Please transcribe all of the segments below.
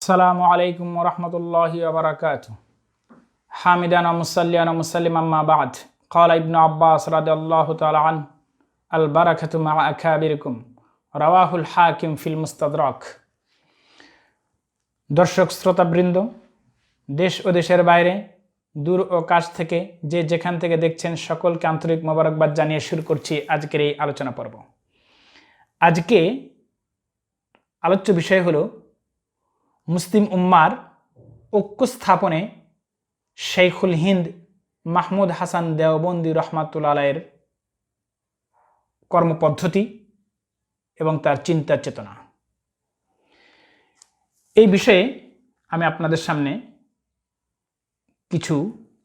আসসালামু আলাইকুম ওয়া রাহমাতুল্লাহি ওয়া বারাকাতুহু। হামিদান ওয়া মুসাল্লিয়ান ওয়া মুসাল্লিমান আম্মা বা'দ। ক্বালা ইবনু আব্বাস রাদিয়াল্লাহু তাআলা আনহু আল বারাকাতু মা'a আকাবিরিকুম রাওয়াহুল হাকিম ফিল মুস্তাদরাক। দর্শক শ্রোতাবৃন্দ, দেশ ও দেশের বাইরে, দূর ও কাছ থেকে যে যেখান থেকে দেখছেন সকলকে আন্তরিক মোবারকবাদ জানিয়ে শুরু করছি আজকের এই আলোচনা পর্ব। আজকে আলোচ্য বিষয় হলো মুসলিম উম্মার ঐক্য স্থাপনে শেখুল হিন্দ মাহমুদ হাসান দেওবন্দি রহমাতুল্লাহের কর্মপদ্ধতি এবং তার চিন্তা চেতনা। এই বিষয়ে আমি আপনাদের সামনে কিছু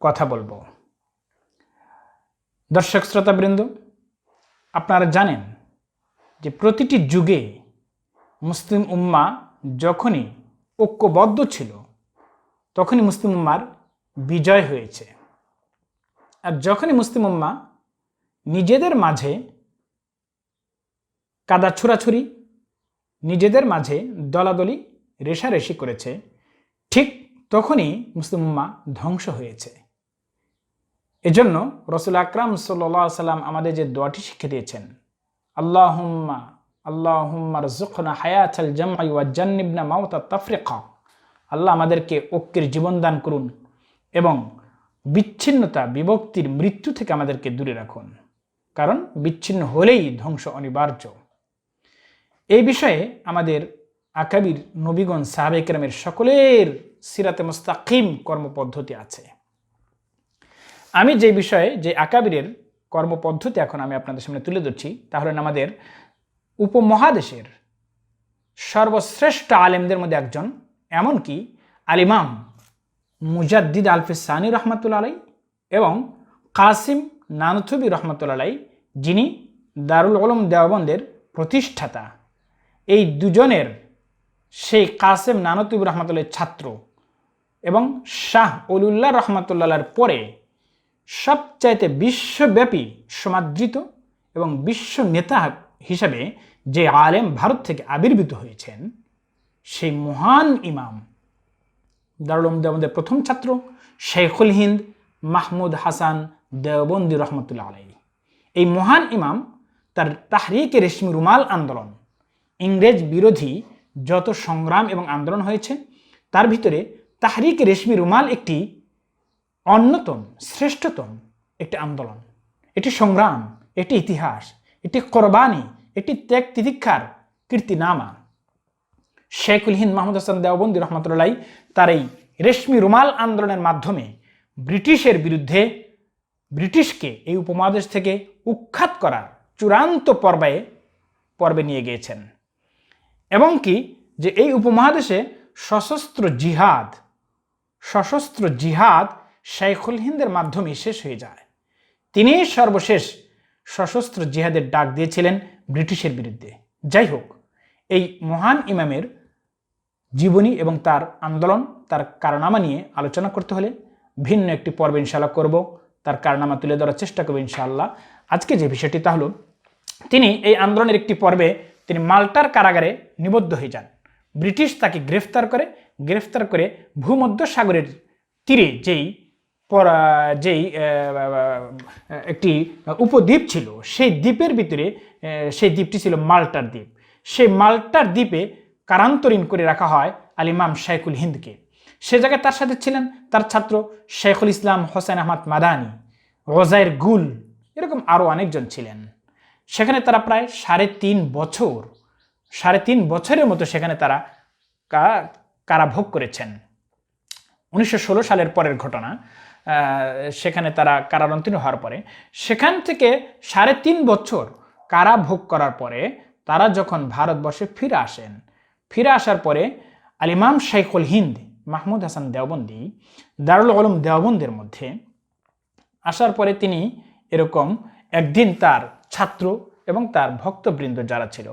কথা বলবো। দর্শক শ্রোতাবৃন্দ, আপনারা জানেন যে প্রতিটি যুগে মুসলিম উম্মাহ যখনই ঐক্যবদ্ধ ছিল তখনই মুসলিম উম্মার বিজয় হয়েছে। আর যখনই মুসলিম উম্মাহ নিজেদের মাঝে কাদা ছুড়াছুরি, নিজেদের মাঝে দলাদলি রেষারেষি করেছে, ঠিক তখনই মুসলিম উম্মাহ ধ্বংস হয়েছে। এজন্য রাসূল আকরাম সাল্লাল্লাহু আলাইহি সাল্লাম আমাদের যে দোয়াটি শিক্ষা দিয়েছেন, আল্লাহুম্মা রযুকনা হায়াতাল জামঈ ওয়া জান্নিবনা মাউতাত তাফরিকা, আল্লাহ আমাদেরকে ঐক্যের জীবন দান করুন এবং বিচ্ছিন্নতা বিভক্তির মৃত্যু থেকে আমাদেরকে দূরে রাখুন, কারণ বিচ্ছিন্ন হলেই ধ্বংস অনিবার্য। এই বিষয়ে আমাদের আকাবির নবীগণ সাহাবায়ে কেরামের সকলের সিরাতে মুস্তাকিম কর্মপদ্ধতি আছে। আমি যে বিষয়ে যে আকাবিরের কর্মপদ্ধতি এখন আমি আপনাদের সামনে তুলে ধরছি তা হলেন আমাদের উপমহাদেশের সর্বশ্রেষ্ঠ আলেমদের মধ্যে একজন, এমনকি আলিমাম মুজাদ্দিদ আলফিসানি রহমাতুল্লাহ আলাই এবং কাসিম নানুতুবি রহমাতুল্লাহ আলাই, যিনি দারুল উলুম দেওবন্দের প্রতিষ্ঠাতা। এই দুজনের, সেই কাসিম নানুতুবি রহমাতুল্লাহের ছাত্র এবং শাহ ওলিউল্লাহ রহমাতুল্লাহর পরে সবচাইতে বিশ্বব্যাপী সমাদৃত এবং বিশ্ব নেতা হিসাবে যে আলেম ভারত থেকে আবির্ভূত হয়েছেন, সেই মহান ইমাম দারুল উলুম দেওবন্দের প্রথম ছাত্র শেখুল হিন্দ মাহমুদ হাসান দেওবন্দি রহমতুল্লাহ আলাইহি। এই মহান ইমাম তার তাহরিকে রেশমি রুমাল আন্দোলন, ইংরেজ বিরোধী যত সংগ্রাম এবং আন্দোলন হয়েছে তার ভিতরে তাহরিকে রেশমি রুমাল একটি অন্যতম শ্রেষ্ঠতম একটি আন্দোলন, একটি সংগ্রাম, একটি ইতিহাস, একটি কোরবানি, একটি ত্যাগ তিতিক্ষার কীর্তিনামা। শেখুল হিন্দ মাহমুদ হাসান দেওবন্দি রহমতুল্লাহ তার এই রেশমি রুমাল আন্দোলনের মাধ্যমে ব্রিটিশের বিরুদ্ধে, ব্রিটিশকে এই উপমহাদেশ থেকে উৎখাত করার চূড়ান্ত পর্বে নিয়ে গিয়েছেন। এবং কি যে এই উপমহাদেশে সশস্ত্র জিহাদ শেখুল হিন্দের মাধ্যমে শেষ হয়ে যায়। তিনি সর্বশেষ সশস্ত্র জিহাদের ডাক দিয়েছিলেন ব্রিটিশের বিরুদ্ধে। যাই হোক, এই মহান ইমামের জীবনী এবং তার আন্দোলন, তার কারনামা নিয়ে আলোচনা করতে হলে ভিন্ন একটি পর্বে ইনশাআল্লাহ করব, তার কারনামা তুলে ধরার চেষ্টা করব ইনশাআল্লাহ। আজকে যে বিষয়টি তা হলো, তিনি এই আন্দোলনের একটি পর্বে তিনি মাল্টার কারাগারে নিবদ্ধ হয়ে যান। ব্রিটিশ তাকে গ্রেফতার করে ভূমধ্য সাগরের তীরে যেই একটি উপদ্বীপ ছিল, সেই দ্বীপের ভিতরে, সেই দ্বীপটি ছিল মাল্টার দ্বীপ। সেই মাল্টার দ্বীপে কারান্তরীণ করে রাখা হয় আলিমাম শেখুল হিন্দকে। সে জায়গায় তার সাথে ছিলেন তার ছাত্র শেখুল ইসলাম হোসেন আহমদ মাদানী, রোজায়ের গুল, এরকম আরও অনেকজন ছিলেন। সেখানে তারা প্রায় 3.5 বছরের মতো সেখানে তারা কারাভোগ করেছেন। 1916 সালের পরের ঘটনা। সেখানে তারা কারারন্তরীণ হওয়ার পরে সেখান থেকে 3.5 বছর কারাভোগ করার পরে তারা যখন ভারতবর্ষে ফিরে আসার পরে আলিমাম শেখুল হিন্দ মাহমুদ হাসান দেওবন্দি দারুল উলুম দেওবন্দের মধ্যে আসার পরে তিনি এরকম একদিন তার ছাত্র এবং তার ভক্তবৃন্দ যারা ছিল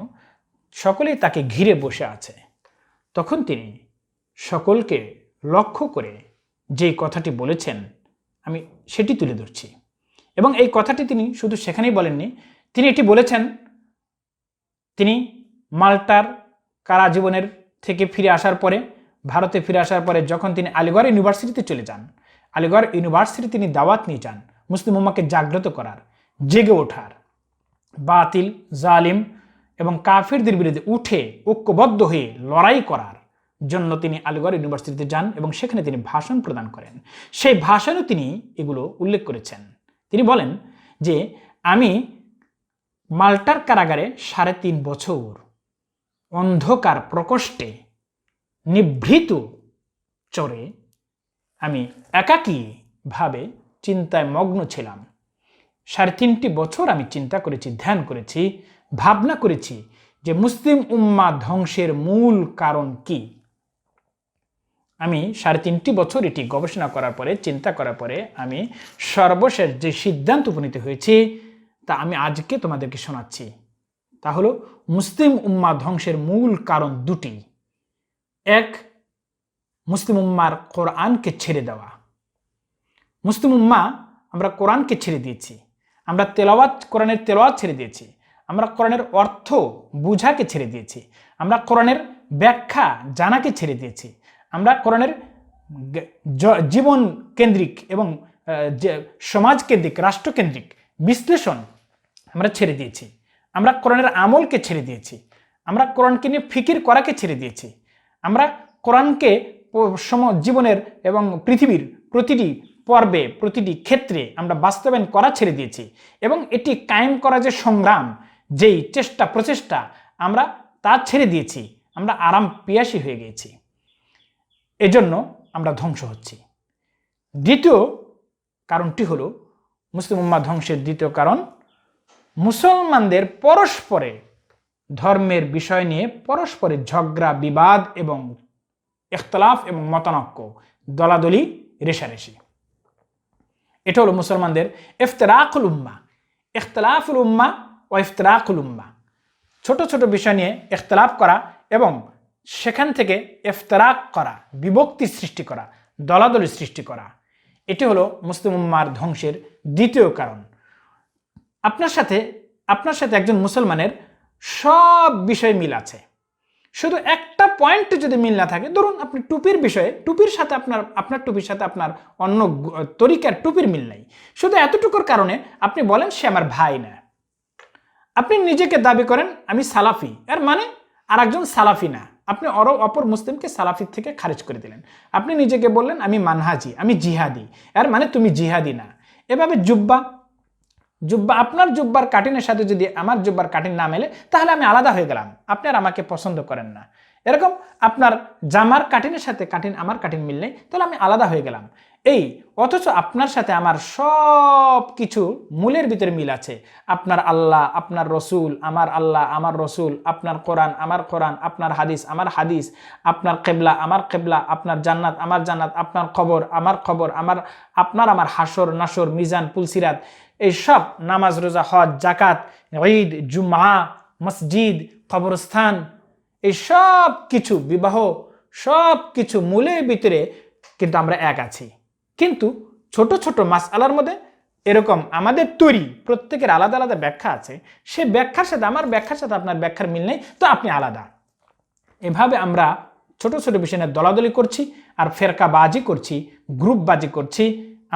সকলেই তাকে ঘিরে বসে আছে। তখন তিনি সকলকে লক্ষ্য করে যে কথাটি বলেছেন আমি সেটি তুলে ধরছি। এবং এই কথাটি তিনি শুধু সেখানেই বলেননি, তিনি এটি বলেছেন তিনি মাল্টার কারাজীবনের থেকে ফিরে আসার পরে ভারতে ফিরে আসার পরে যখন তিনি আলিগড় ইউনিভার্সিটিতে চলে যান, আলিগড় ইউনিভার্সিটি তিনি দাওয়াত নিয়ে যান মুসলিম উম্মাহকে জাগ্রত করার, জেগে ওঠার, বাতিল, জালিম এবং কাফিরদের বিরুদ্ধে উঠে ঐক্যবদ্ধ হয়ে লড়াই করার জন্য তিনি আলিগড় ইউনিভার্সিটিতে যান এবং সেখানে তিনি ভাষণ প্রদান করেন। সেই ভাষণে তিনি এগুলো উল্লেখ করেছেন। তিনি বলেন যে আমি মাল্টার কারাগারে 3.5 বছর অন্ধকার প্রকোষ্ঠে নিভৃত চরে আমি একাকী ভাবে চিন্তায় মগ্ন ছিলাম। 3.5 বছর আমি চিন্তা করেছি, ধ্যান করেছি, ভাবনা করেছি যে মুসলিম উম্মাহ ধ্বংসের মূল কারণ কি। আমি 3.5 বছর এটি গবেষণা করার পরে, চিন্তা করার পরে আমি সর্বশেষ যে সিদ্ধান্ত উপনীত হয়েছি তা আমি আজকে তোমাদেরকে শোনাচ্ছি। তা হলো মুসলিম উম্মাহ ধ্বংসের মূল কারণ 2টি। এক, মুসলিম উম্মার কোরআনকে ছেড়ে দেওয়া। মুসলিম উম্মাহ আমরা কোরআনকে ছেড়ে দিয়েছি, আমরা কোরআনের তেলাওয়াত ছেড়ে দিয়েছি, আমরা কোরআনের অর্থ বুঝাকে ছেড়ে দিয়েছি, আমরা কোরআনের ব্যাখ্যা জানাকে ছেড়ে দিয়েছি, আমরা কোরআনের জীবন কেন্দ্রিক এবং সমাজ কেন্দ্রিক, রাষ্ট্রকেন্দ্রিক বিশ্লেষণ আমরা ছেড়ে দিয়েছি, আমরা কোরআনের আমলকে ছেড়ে দিয়েছি, আমরা কোরআনকে নিয়ে ফিকির করাকে ছেড়ে দিয়েছি, আমরা কোরআনকে জীবনের এবং পৃথিবীর প্রতিটি পর্বে, প্রতিটি ক্ষেত্রে আমরা বাস্তবায়ন করা ছেড়ে দিয়েছি এবং এটি কায়েম করা যে সংগ্রাম, যেই প্রচেষ্টা আমরা তা ছেড়ে দিয়েছি। আমরা আরাম পিয়াসী হয়ে গিয়েছি, এজন্য আমরা ধ্বংস হচ্ছি। দ্বিতীয় কারণটি হলো মুসলিম উম্মাহ ধ্বংসের দ্বিতীয় কারণ, মুসলমানদের পরস্পরে ধর্মের বিষয় নিয়ে পরস্পরের ঝগড়া, বিবাদ এবং ইখতলাফ এবং মতানৈক্য, দলাদলি, রেষারেষি। এটা হলো মুসলমানদের ইফতিরাকুল উম্মাহ, ইখতিলাফুল উম্মাহ ও ইফতিরাকুল উম্মাহ। ছোট ছোট বিষয় নিয়ে ইখতলাফ করা এবং সেখান থেকে ইফতিরাক করা, বিভক্তির সৃষ্টি করা, দলাদলি সৃষ্টি করা, এটি হলো মুসলিম উম্মাহর ধ্বংসের দ্বিতীয় কারণ। আপনার সাথে একজন মুসলমানের সব বিষয়ে মিল আছে, শুধু একটা পয়েন্টে যদি মিল না থাকে, ধরুন আপনি টুপির বিষয়ে, টুপির সাথে আপনার টুপির সাথে আপনার অন্য তরিকার টুপির মিল নাই, শুধু এতটুকুর কারণে আপনি বলেন সে আমার ভাই না। আপনি নিজেকে দাবি করেন আমি সালাফি, এর মানে আর একজন সালাফি না, আপনি অপর মুসলিমকে সালাফির থেকে খারিজ করে দিলেন। আপনি নিজেকে বললেন আমি মানহাজি, আমি জিহাদি, এর মানে তুমি জিহাদি না। এভাবে জুব্বা, আপনার জুব্বার কাটিনের সাথে যদি আমার জুব্বার কাটিন না মেলে তাহলে আমি আলাদা হয়ে গেলাম, আপনি আর আমাকে পছন্দ করেন না। এরকম আপনার জামার কাটিনের সাথে আমার কাটিন মিল নেই, তাহলে আমি আলাদা হয়ে গেলাম। অথচ আপনার সাথে আমার সব কিছু মূলের ভিতরে মিল আছে। আপনার আল্লাহ, আপনার রসুল, আমার আল্লাহ, আমার রসুল, আপনার কোরআন, আমার কোরআন, আপনার হাদিস, আমার হাদিস, আপনার কেবলা, আমার কেবলা, আপনার জান্নাত, আমার জান্নাত, আপনার খবর, আমার খবর, আমার হাসর, নাসর, মিজান, পুলসিরাত, এই সব নামাজ, রোজা, হজ, জাকাত, ঈদ, জুমআ, মসজিদ, কবরস্থান, এই সব কিছু, বিবাহ, সব কিছু মূলের ভিতরে কিন্তু আমরা এক আছি। কিন্তু ছোট ছোট মাসআলার মধ্যে এরকম আমাদের তৈরি প্রত্যেকের আলাদা আলাদা ব্যাখ্যা আছে, সে ব্যাখ্যার সাথে আমার ব্যাখ্যার সাথে আপনার ব্যাখ্যার মিল নেই, তো আপনি আলাদা। এভাবে আমরা ছোট ছোট বিষয় নিয়ে দলাদলি করছি আর ফেরকাবাজি করছি, গ্রুপবাজি করছি,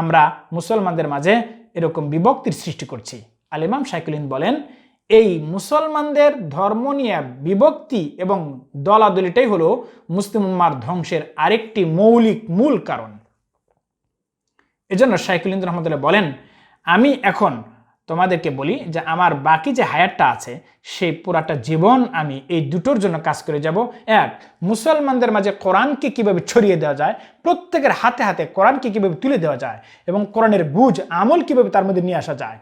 আমরা মুসলমানদের মাঝে এরকম বিভক্তির সৃষ্টি করছি। আল ইমাম শায়খুল হিন্দ বলেন, এই মুসলমানদের ধর্ম নিয়ে বিভক্তি এবং দলাদলিটাই হলো মুসলিম উম্মাহর ধ্বংসের আরেকটি মূল কারণ। এজন্য শায়খুল হিন্দ রহমতুল্লাহ বলেন, আমি এখন তোমাদেরকে বলি যে আমার বাকি যে হায়াতটা আছে সেই পুরাটা জীবন আমি এই দুটোর জন্য কাজ করে যাব। এক, মুসলমানদের মাঝে কোরআনকে কিভাবে ছড়িয়ে দেওয়া যায়, প্রত্যেকের হাতে হাতে কোরআনকে কিভাবে তুলে দেওয়া যায় এবং কোরআনের বুঝ আমল কিভাবে তার মধ্যে নিয়ে আসা যায়।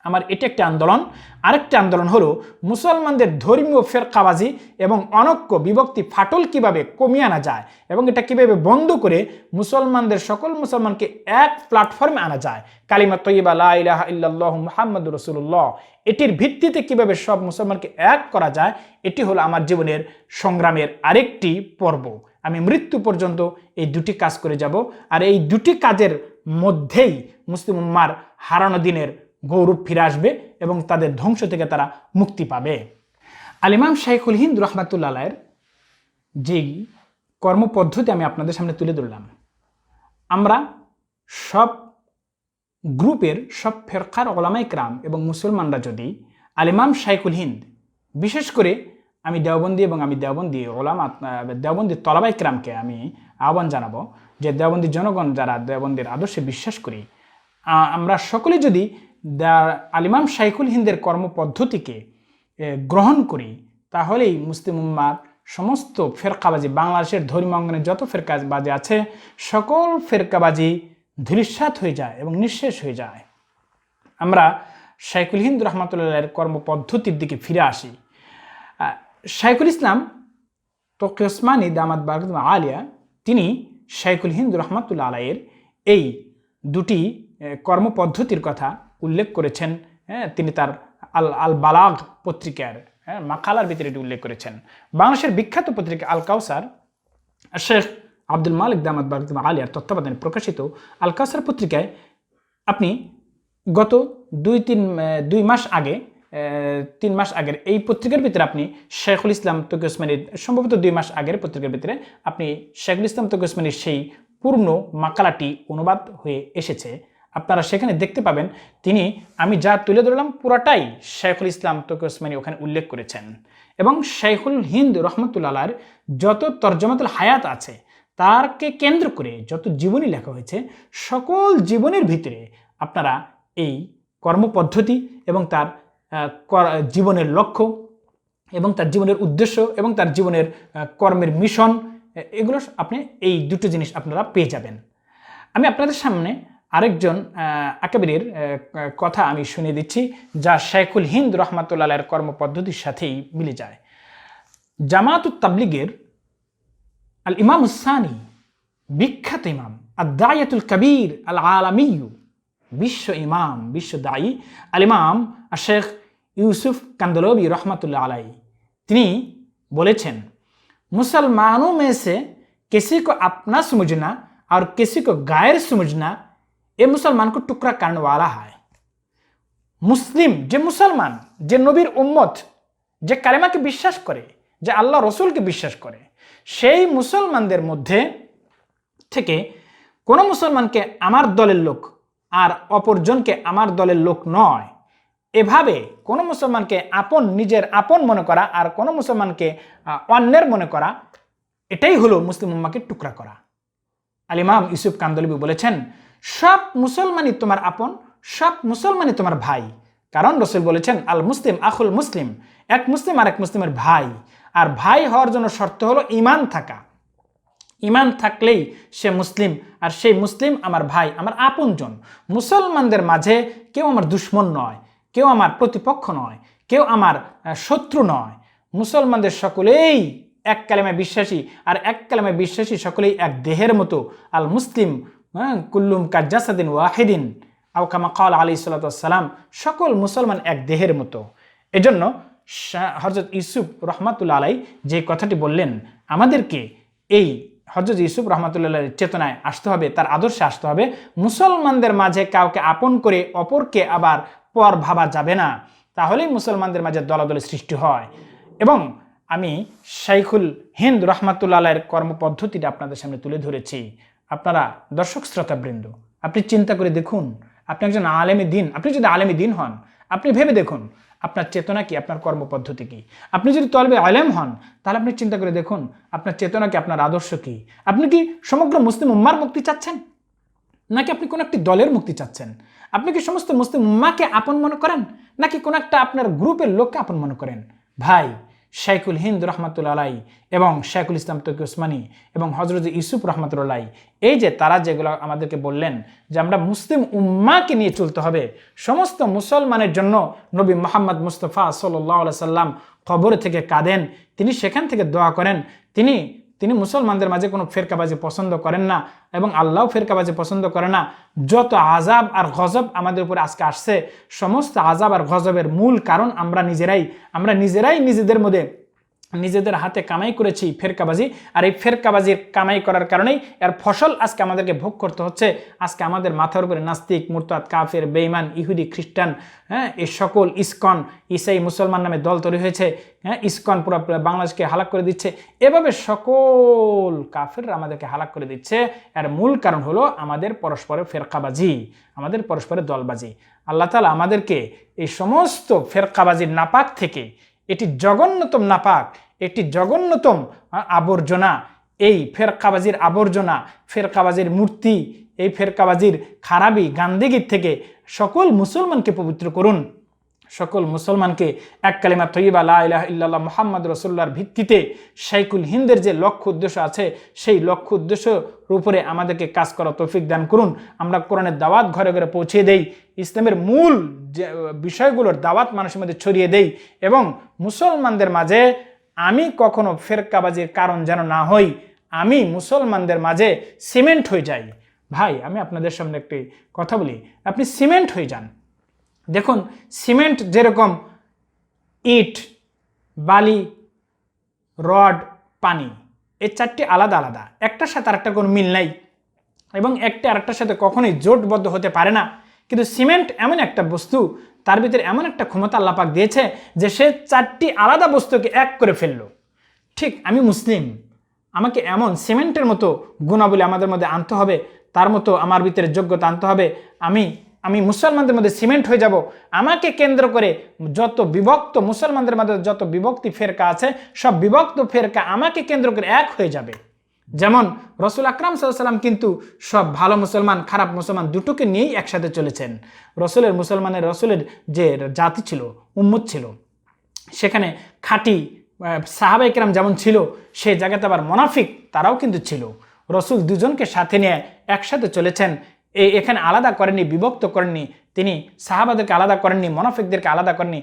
আমার এটা একটা আন্দোলন। আরেকটা আন্দোলন হলো মুসলমানদের ধর্মীয় ফেরকাবাজি এবং অনৈক্য, বিভক্তি, ফাটল কিভাবে কমিয়ে আনা যায় এবং এটা কিভাবে বন্ধ করে সকল মুসলমানকে এক প্ল্যাটফর্মে আনা যায়। কালিমা তয়্যিবা লা ইলাহা ইল্লাল্লাহু মুহাম্মাদুর রাসূলুল্লাহ, এটির ভিত্তিতে কিভাবে সব মুসলমানকে এক করা যায়, এটি হলো আমার জীবনের সংগ্রামের আরেকটি পর্ব। আমি মৃত্যু পর্যন্ত এই দুটি কাজ করে যাব, আর এই দুটি কাজের মধ্যেই মুসলিম উম্মাহর হারানো দিনের গৌরব ফিরে আসবে এবং তাদের ধ্বংস থেকে তারা মুক্তি পাবে। আল ইমাম শায়খুল হিন্দ রহমাতুল্লাহ আলাইহির যেই কর্মপদ্ধতি আমি আপনাদের সামনে তুলে ধরলাম। আমরা সব গ্রুপের, সব ফেরকার ওলামায়ে কেরাম এবং মুসলমানরা যদি আল-ইমাম শাইখুল হিন্দ, বিশেষ করে আমি দেওবন্দি এবং আমি দেওবন্দি ওলামা, দেওবন্দি তলাবায়ে কেরামকে আমি আহ্বান জানাবো যে দেওবন্দি জনগণ যারা দেওবন্দির আদর্শে বিশ্বাস করি, আমরা সকলে যদি আল-ইমাম শাইখুল হিন্দের কর্মপদ্ধতিকে গ্রহণ করি, তাহলেই মুসলিম উম্মার সমস্ত ফেরকাবাজি, বাংলাদেশের ধর্মীয় অঙ্গনে যত ফেরকাবাজি আছে সকল ফেরকাবাজি ধূলিসাৎ হয়ে যায় এবং নিঃশেষ হয়ে যায়। আমরা শাইখুল হিন্দ রহমতুল্লাহের কর্মপদ্ধতির দিকে ফিরে আসি। শাইখুল ইসলাম তকি ওসমানী দামাত বারকাতুহু আলিয়া, তিনি শাইখুল হিন্দ রহমতুল্লাহ আলাইয়ের এই দুটি কর্মপদ্ধতির কথা উল্লেখ করেছেন। তিনি তার আল বালাগ পত্রিকার মাকালার ভিতরে এটি উল্লেখ করেছেন। বাংলাদেশের বিখ্যাত পত্রিকা আল কাউসার, শেখ আব্দুল মালিক দামাত বারকাতুহু আলিয়ার তত্ত্বাবধানে প্রকাশিত আল কাউসার পত্রিকায় আপনি গত 2 মাস আগে, 3 মাস আগের এই পত্রিকার ভিতরে আপনি শাইখুল ইসলাম তকি ওসমানীর, সম্ভবত 2 মাস আগের পত্রিকার ভিতরে আপনি শাইখুল ইসলাম তকি ওসমানীর সেই পূর্ণ মাকালাটি অনুবাদ হয়ে এসেছে। আপনারা সেখানে দেখতে পাবেন তিনি, আমি যা তুলে ধরলাম পুরাটাই শাইখুল ইসলাম তকি ওসমানী ওখানে উল্লেখ করেছেন। এবং শাইখুল হিন্দ রহমতুল্লাহর যত তরজমাতুল হায়াত আছে তারকে কেন্দ্র করে যত জীবনী লেখা হয়েছে, সকল জীবনের ভিতরে আপনারা এই কর্মপদ্ধতি এবং তার জীবনের লক্ষ্য এবং তার জীবনের উদ্দেশ্য এবং তার জীবনের কর্মের মিশন, এগুলো আপনি এই দুটো জিনিস আপনারা পেয়ে যাবেন। আমি আপনাদের সামনে আরেকজন আকাবিরের কথা আমি শুনিয়ে দিচ্ছি, যা শাইখুল হিন্দ রহমতুল্লাহের কর্মপদ্ধতির সাথেই মিলে যায়। জামাতুত তাবলিগের আল ইমাম সানি, বিখ্যাত ইমাম, আদ-দাইয়াতুল কবির আল আলামিয়্যু, বিশ্ব ইমাম, বিশ্ব দায়ী আল ইমাম শেখ ইউসুফ কান্দলবি रहमतुल्लाह अलैहि, তিনি বলেছেন, मुसलमानों में से किसी को अपना समझना और किसी को गैर समझना ये मुसलमान को टुकड़ा करने वाला है। मुस्लिम जे मुसलमान, जे नबीर उम्मत, जे কালেমাকে বিশ্বাস করে, যে আল্লাহ রসুলকে বিশ্বাস করে, সেই মুসলমানদের মধ্যে থেকে কোনো মুসলমানকে আমার দলের লোক আর অপরজনকে আমার দলের লোক নয়, এভাবে কোনো মুসলমানকে আপন, নিজের আপন মনে করা আর কোনো মুসলমানকে অন্যের মনে করা, এটাই হলো মুসলিম উম্মাহকে টুকরা করা। আল ইমাম ইউসুফ কান্দলবি বলেছেন, সব মুসলমানই তোমার আপন, সব মুসলমানই তোমার ভাই। কারণ রসুল বলেছেন, আল মুসলিম আখুল মুসলিম, এক মুসলিম আর এক মুসলিমের ভাই। আর ভাই হওয়ার জন্য শর্ত হলো ঈমান থাকা। ঈমান থাকলেই সে মুসলিম, আর সেই মুসলিম আমার ভাই, আমার আপনজন। মুসলমানদের মাঝে কেউ আমার দুশমন নয়, কেউ আমার প্রতিপক্ষ নয়, কেউ আমার শত্রু নয়। মুসলমানদের সকলেই এক কালেমায় বিশ্বাসী, আর এক কালেমায় বিশ্বাসী সকলেই এক দেহের মতো। আল মুসলিম কুল্লুম কাজাসাদিন ওয়াহিদিন আও কামা ক্বাল আলাইহিস সালাতু ওয়াস সালাম, সকল মুসলমান এক দেহের মতো। এজন্য হযরত ইউসুফ রহমাতুল্লাহ আলাইহি যে কথাটি বললেন, আমাদেরকে এই হযরত ইউসুফ রহমাতুল্লাহ আলাইহির চেতনায় আসতে হবে, তার আদর্শে আসতে হবে। মুসলমানদের মাঝে কাউকে আপন করে অপরকে আবার পর ভাবা যাবে না, তাহলেই মুসলমানদের মাঝে দলাদলি সৃষ্টি হয়। এবং আমি শাইখুল হিন্দ রহমাতুল্লাহ আলাইহির কর্মপদ্ধতিটা আপনাদের সামনে তুলে ধরেছি। আপনারা দর্শক শ্রোতাবৃন্দ, আপনি চিন্তা করে দেখুন, আপনি একজন আলেমে দিন, আপনি যদি আলেমে দিন হন, আপনি ভেবে দেখুন আপনার চেতনা কি, আপনার কর্মপদ্ধতি কি। আপনি যদি তলবে আলেম হন, তাহলে আপনি চিন্তা করে দেখুন আপনার চেতনা কি, আপনার আদর্শ কি। আপনি কি সমগ্র মুসলিম উম্মার মুক্তি চাচ্ছেন, নাকি আপনি কোনো একটি দলের মুক্তি চাচ্ছেন? আপনি কি সমস্ত মুসলিম উম্মাকে আপন মনে করেন, নাকি কোনো একটা আপনার গ্রুপের লোককে আপন মনে করেন? ভাই, শাইখুল হিন্দ রহমাতুল্লাহ আলাইহি এবং শাইখুল ইসলাম তকি ওসমানী এবং হযরত ইউসুফ রহমাতুল্লাহ আলাইহি, এই যে তারা যেগুলো আমাদেরকে বললেন যে আমরা মুসলিম উম্মাকে নিয়ে চলতে হবে, সমস্ত মুসলমানের জন্য নবী মুহাম্মদ মুস্তাফা সাল্লাল্লাহু আলাইহি সাল্লাম কবরে থেকে কাঁদেন, তিনি সেখান থেকে দোয়া করেন। তিনি মুসলমানদের মাঝে কোনো ফেরকাবাজি পছন্দ করেন না এবং আল্লাহও ফেরকাবাজি পছন্দ করে না। যত আযাব আর গজব আমাদের উপরে আজকে আসছে, সমস্ত আযাব আর গজবের মূল কারণ আমরা নিজেরাই নিজেদের মধ্যে নিজেদের হাতে কামাই করেছি ফেরকাবাজি, আর এই ফেরকাবাজির কামাই করার কারণেই এর ফসল আজকে আমাদেরকে ভোগ করতে হচ্ছে। আজকে আমাদের মাথার উপরে নাস্তিক, মুরতাদ, কাফের, বেঈমান, ইহুদি, খ্রিস্টান, এই সকল ইসকন, ইসাই, মুসলমান নামে দল তৈরি হয়েছে। ইসকন পুরো বাংলাদেশকে হালাক করে দিচ্ছে। এভাবে সকল কাফেররা আমাদেরকে হালাক করে দিচ্ছে। এর মূল কারণ হলো আমাদের পরস্পরের ফেরকাবাজি, আমাদের পরস্পরের দলবাজি। আল্লাহ তাআলা আমাদেরকে এই সমস্ত ফেরকাবাজির নাপাক থেকে, এটি জঘন্যতম নাপাক, একটি জঘন্যতম আবর্জনা, এই ফেরকাবাজির আবর্জনা, ফেরকাবাজির মূর্তি, এই ফেরকাবাজির খারাপি গান্দেগীর থেকে সকল মুসলমানকে পবিত্র করুন। সকল মুসলমানকে এক কালিমা তয়্যিবা লা ইলাহা ইল্লাল্লাহ মুহাম্মদ রাসূলুল্লাহর ভিত্তিতে শাইখুল হিন্দের যে লক্ষ্য উদ্দেশ্য আছে, সেই লক্ষ্য উদ্দেশ্যের উপরে আমাদেরকে কাজ করা তৌফিক দান করুন। আমরা কোরআনের দাওয়াত ঘরে ঘরে পৌঁছে দেই, ইসলামের মূল যে বিষয়গুলোর দাওয়াত মানুষের মধ্যে ছড়িয়ে দেই, এবং মুসলমানদের মাঝে আমি কখনো ফেরকাবাজির কারণ যেন না হই, আমি মুসলমানদের মাঝে সিমেন্ট হয়ে যাই। ভাই, আমি আপনাদের সামনে একটি কথা বলি, আপনি সিমেন্ট হয়ে যান। দেখুন, সিমেন্ট যেরকম ইট, বালি, রড, পানি, এই চারটি আলাদা আলাদা, একটার সাথে আরেকটা কোনো মিল নাই এবং একটা আরেকটার সাথে কখনোই জোটবদ্ধ হতে পারে না। কিন্তু সিমেন্ট এমন একটা বস্তু, তার ভিতরে এমন একটা ক্ষমতা আল্লাহ পাক দিয়েছে যে সে চারটি আলাদা বস্তুকে এক করে ফেললো। ঠিক আমি মুসলিম, আমাকে এমন সিমেন্টের মতো গুণাবলী আমাদের মধ্যে আনতে হবে, তার মতো আমার ভিতরে যোগ্যতা আনতে হবে। আমি মুসলমানদের মধ্যে সিমেন্ট হয়ে যাব। আমাকে কেন্দ্র করে যত বিভক্ত মুসলমানদের মধ্যে যত বিভক্তি ফেরকা আছে, সব বিভক্ত ফেরকা আমাকে কেন্দ্র করে এক হয়ে যাবে। যেমন রসুল আকরাম সাল্লাল্লাহু আলাইহি ওয়াসাল্লাম কিন্তু সব ভালো মুসলমান, খারাপ মুসলমান দুটোকে নিয়েই একসাথে চলেছেন। রসুলের যে জাতি ছিল, উম্মত ছিল, সেখানে খাঁটি সাহাবায়ে কেরাম যেমন ছিল, সেই জায়গাতে আবার মুনাফিক তারাও কিন্তু ছিল। রসুল দুজনকে সাথে নিয়ে একসাথে চলেছেন। এখানে আলাদা করেননি, বিভক্ত করেননি। তিনি সাহাবাদেরকে আলাদা করেননি, মুনাফিকদেরকে আলাদা করেননি,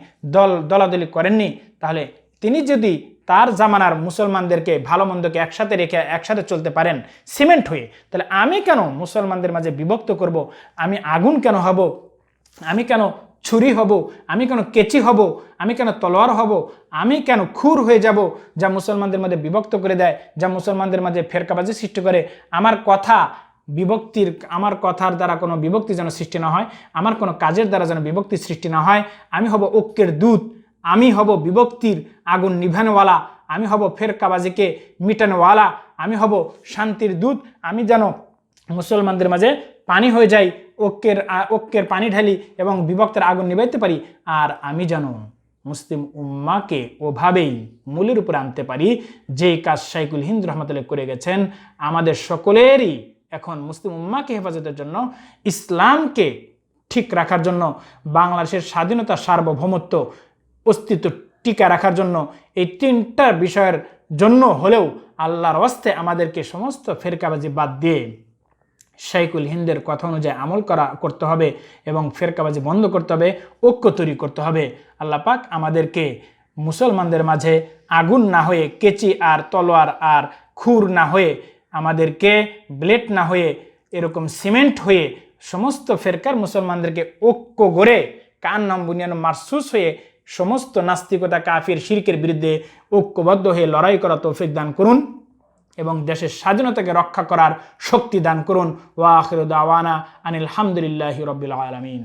দলাদলি করেননি। তাহলে তিনি যদি তার জামানার মুসলমানদেরকে ভালো মন্দকে একসাথে রেখে একসাথে চলতে পারেন সিমেন্ট হয়ে, তাহলে আমি কেন মুসলমানদের মাঝে বিভক্ত করব? আমি আগুন কেন হব? আমি কেন ছুরি হব? আমি কেন কেচি হব? আমি কেন তলোয়ার হব? আমি কেন খুর হয়ে যাব, যা মুসলমানদের মাঝে বিভক্ত করে দেয়, যা মুসলমানদের মাঝে ফেরকাবাজি সৃষ্টি করে? আমার কথার দ্বারা কোনো বিভক্তি যেন সৃষ্টি না হয়, আমার কোনো কাজের দ্বারা যেন বিভক্তি সৃষ্টি না হয়। আমি হব ঐক্যের দূত, আমি হব বিভক্তির আগুন নিভানোওয়ালা, আমি হব ফেরকাবাজিকে মিটানোওয়ালা, আমি হব শান্তির দূত। আমি যেন মুসলমানদের মাঝে পানি হয়ে যাই, ঐক্যের পানি ঢালি এবং বিভক্তের আগুন নিভাইতে পারি। আর আমি যেন মুসলিম উম্মাকে ওভাবেই মূলের উপরে আনতে পারি, যেই কাজ শাইখুল হিন্দ রহমতুল্লাহ করে গেছেন। আমাদের সকলেরই এখন মুসলিম উম্মাকে হেফাজতের জন্য, ইসলামকে ঠিক রাখার জন্য, বাংলাদেশের স্বাধীনতা, সার্বভৌমত্ব, অস্তিত্ব টিকা রাখার জন্য, এই তিনটা বিষয়ের জন্য হলেও আল্লাহর ওয়াস্তে আমাদেরকে সমস্ত ফেরকাবাজি বাদ দিয়ে শাইখুল হিন্দের কথা অনুযায়ী আমল করতে হবে এবং ফেরকাবাজি বন্ধ করতে হবে, ঐক্য তৈরি করতে হবে। আল্লাহ পাক আমাদেরকে মুসলমানদের মাঝে আগুন না হয়ে, কেচি আর তলোয়ার আর খুর না হয়ে, আমাদেরকে ব্লেড না হয়ে, এরকম সিমেন্ট হয়ে সমস্ত ফেরকার মুসলমানদেরকে ঐক্য গড়ে কান্নাম বুনিয়ান মারসুস হয়ে সমস্ত নাস্তিকতা, কাফির, শিরকের বিরুদ্ধে ঐক্যবদ্ধ হয়ে লড়াই করা তৌফিক দান করুন এবং দেশের স্বাধীনতাকে রক্ষা করার শক্তি দান করুন। ওয়া আখিরু দাওয়ানা আনিল হামদুলিল্লাহি রাব্বিল আলামিন।